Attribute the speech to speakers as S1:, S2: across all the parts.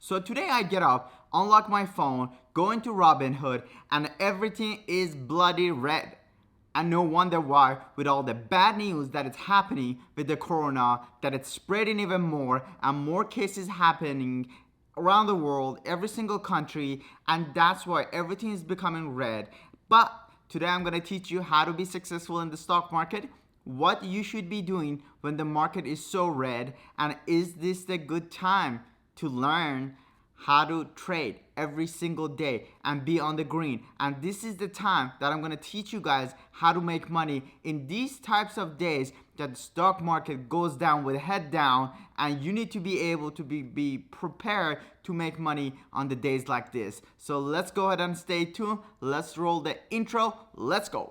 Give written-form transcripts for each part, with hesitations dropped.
S1: So today I get up, unlock my phone, go into Robinhood, and everything is bloody red. And no wonder why, with all the bad news that is happening with the corona, that it's spreading even more and more cases happening around the world, every single country, and that's why everything is becoming red. But today I'm going to teach you how to be successful in the stock market, what you should be doing when the market is so red, and is this the good time to learn how to trade every single day and be on the green. And this is the time that I'm going to teach you guys how to make money in these types of days that the stock market goes down with head down, and you need to be able to be prepared to make money on the days like this. So let's go ahead and stay tuned. Let's roll the intro. Let's go.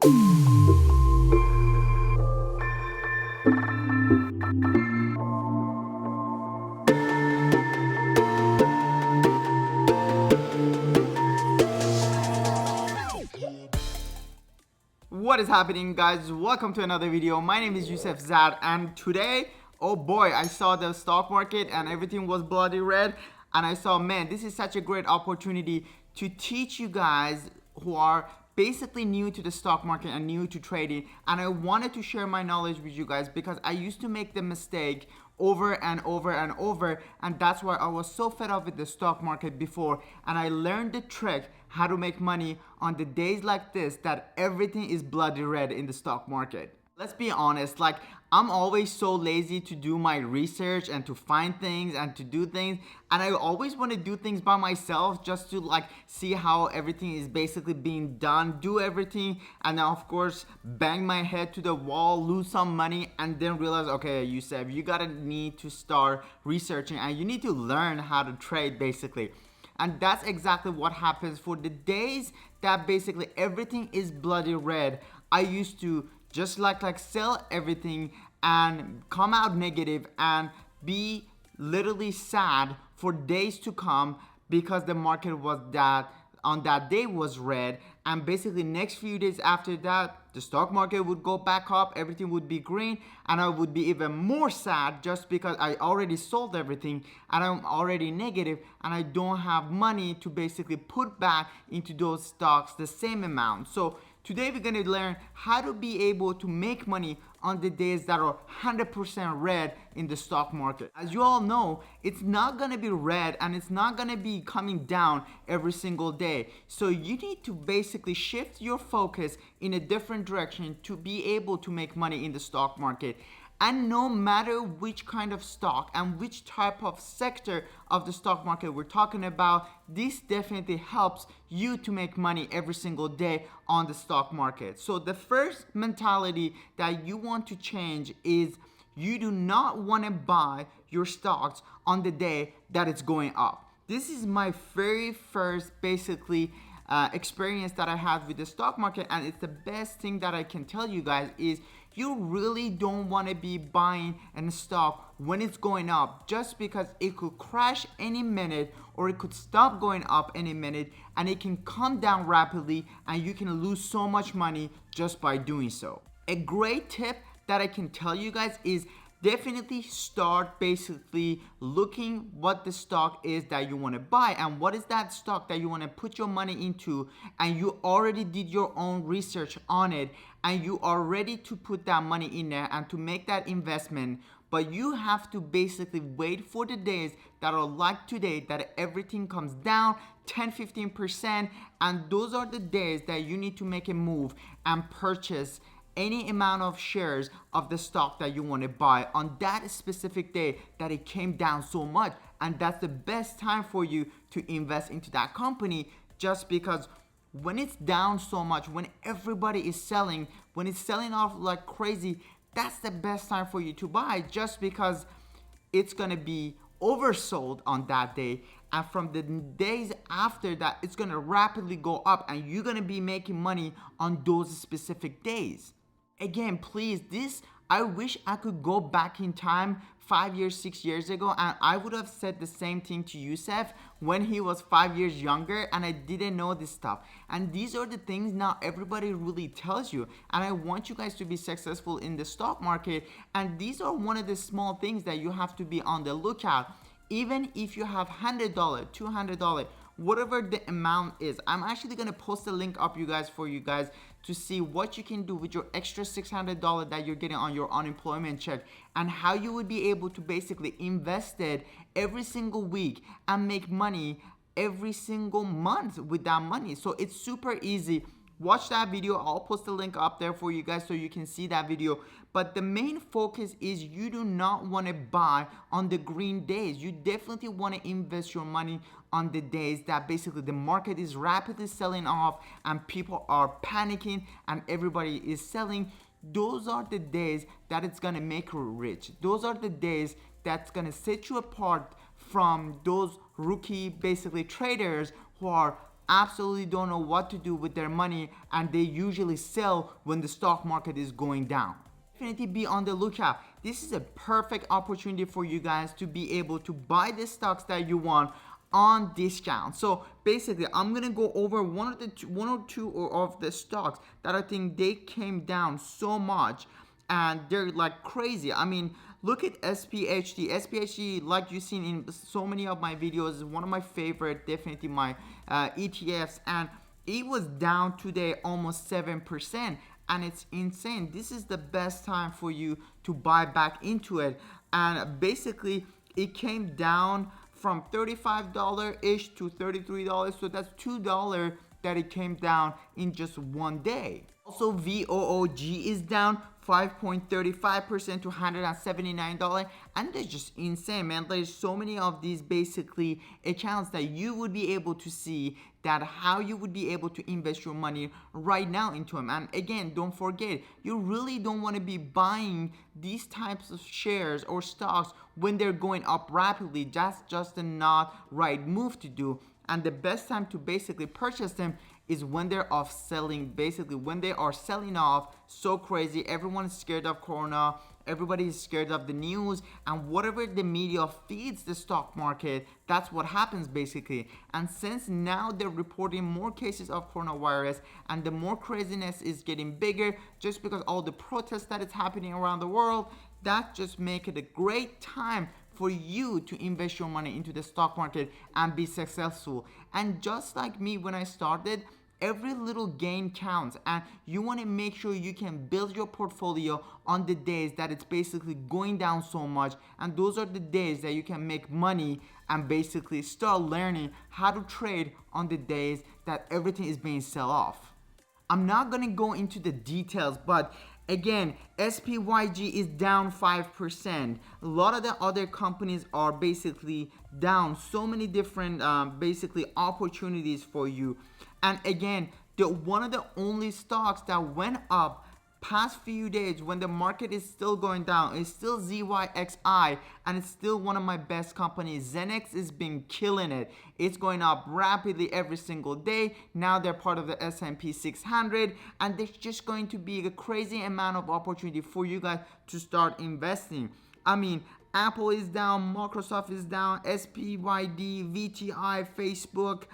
S1: What is happening, guys? Welcome to another video. My name is Yusuf Zad, and today, oh boy, I saw the stock market and everything was bloody red, and I saw, man, this is such a great opportunity to teach you guys who are basically new to the stock market and new to trading. And I wanted to share my knowledge with you guys because I used to make the mistake over and over and over, and that's why I was so fed up with the stock market before. And I learned the trick how to make money on the days like this that everything is bloody red in the stock market. Let's be honest, like, I'm always so lazy to do my research and to find things and to do things, and I always want to do things by myself just to like see how everything is basically being done, do everything, and then of course bang my head to the wall, lose some money, and then realize, okay, Yusuf, you gotta need to start researching and you need to learn how to trade basically. And that's exactly what happens for the days that basically everything is bloody red. I used to just like sell everything and come out negative and be literally sad for days to come because the market was that on that day was red, and basically next few days after that the stock market would go back up, everything would be green, and I would be even more sad just because I already sold everything and I'm already negative and I don't have money to basically put back into those stocks the same amount. So today we're going to learn how to be able to make money on the days that are 100% red in the stock market. As you all know, it's not going to be red and it's not going to be coming down every single day. So you need to basically shift your focus in a different direction to be able to make money in the stock market. And no matter which kind of stock and which type of sector of the stock market we're talking about, this definitely helps you to make money every single day on the stock market. So the first mentality that you want to change is you do not want to buy your stocks on the day that it's going up. This is my very first basically experience that I had with the stock market, and it's the best thing that I can tell you guys is you really don't want to be buying a stock when it's going up, just because it could crash any minute or it could stop going up any minute and it can come down rapidly and you can lose so much money just by doing so. A great tip that I can tell you guys is definitely start basically looking what the stock is that you want to buy and what is that stock that you want to put your money into, and you already did your own research on it and you are ready to put that money in there and to make that investment. But you have to basically wait for the days that are like today that everything comes down 10-15%, and those are the days that you need to make a move and purchase any amount of shares of the stock that you want to buy on that specific day that it came down so much. And that's the best time for you to invest into that company, just because when it's down so much, when everybody is selling, when it's selling off like crazy, that's the best time for you to buy, just because it's gonna be oversold on that day, and from the days after that it's gonna rapidly go up and you're gonna be making money on those specific days. Again, please, I wish I could go back in time 5 years, 6 years ago, and I would have said the same thing to Yusuf when he was 5 years younger and I didn't know this stuff. And these are the things not everybody really tells you, and I want you guys to be successful in the stock market, and these are one of the small things that you have to be on the lookout. Even if you have $100, $200, whatever the amount is, I'm actually gonna post a link up for you guys to see what you can do with your extra $600 that you're getting on your unemployment check, and how you would be able to basically invest it every single week and make money every single month with that money. So it's super easy. Watch that video. I'll post a link up there for you guys so you can see that video. But the main focus is you do not want to buy on the green days. You definitely want to invest your money on the days that basically the market is rapidly selling off and people are panicking and everybody is selling. Those are the days that it's gonna make you rich. Those are the days that's gonna set you apart from those rookie basically traders who are absolutely don't know what to do with their money, and they usually sell when the stock market is going down. Definitely be on the lookout. This is a perfect opportunity for you guys to be able to buy the stocks that you want on discount. So basically I'm gonna go over one or two of the stocks that I think they came down so much and they're like crazy. I mean, look at SPHD. SPHD, like you've seen in so many of my videos, is one of my favorite, definitely my ETFs, and it was down today almost 7%, and it's insane. This is the best time for you to buy back into it. And basically it came down from $35-ish to $33, so that's $2 that it came down in just one day. Also, VOOG is down 5.35% to $179, and they're just insane, man. There's so many of these basically accounts that you would be able to see that how you would be able to invest your money right now into them. And again, don't forget, you really don't want to be buying these types of shares or stocks when they're going up rapidly. That's just a not right move to do. And the best time to basically purchase them is when they're off selling, basically when they are selling off so crazy. Everyone is scared of corona, everybody is scared of the news, and whatever the media feeds the stock market, that's what happens basically. And since now they're reporting more cases of coronavirus and the more craziness is getting bigger just because all the protests that is happening around the world, that just make it a great time for you to invest your money into the stock market and be successful. And just like me when I started, every little gain counts, and you want to make sure you can build your portfolio on the days that it's basically going down so much, and those are the days that you can make money and basically start learning how to trade on the days that everything is being sell off. I'm not gonna go into the details, but again, SPYG is down 5%. A lot of the other companies are basically down. So many different basically opportunities for you. And again, one of the only stocks that went up past few days when the market is still going down is still ZYXI, and it's still one of my best companies. Xenex has been killing it. It's going up rapidly every single day. Now they're part of the S&P 600, and there's just going to be a crazy amount of opportunity for you guys to start investing. I mean, Apple is down, Microsoft is down, SPYD, VTI, Facebook,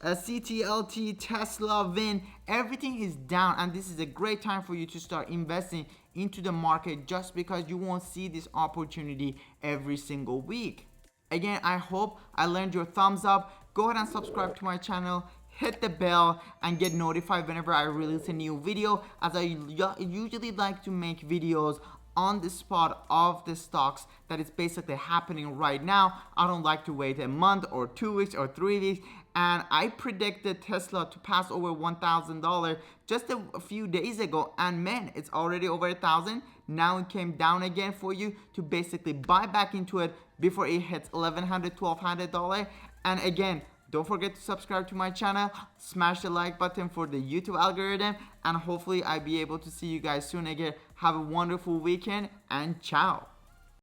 S1: CTLT, Tesla, VIN, everything is down, and this is a great time for you to start investing into the market just because you won't see this opportunity every single week. Again, I hope I learned your thumbs up. Go ahead and subscribe to my channel, hit the bell, and get notified whenever I release a new video, as I usually like to make videos on the spot of the stocks that is basically happening right now. I don't like to wait a month or 2 weeks or 3 weeks. And I predicted Tesla to pass over $1,000 just a few days ago, and man, it's already over 1,000. Now it came down again for you to basically buy back into it before it hits $1,100, $1,200. And again, don't forget to subscribe to my channel, smash the like button for the YouTube algorithm, and hopefully I'll be able to see you guys soon again. Have a wonderful weekend, and ciao.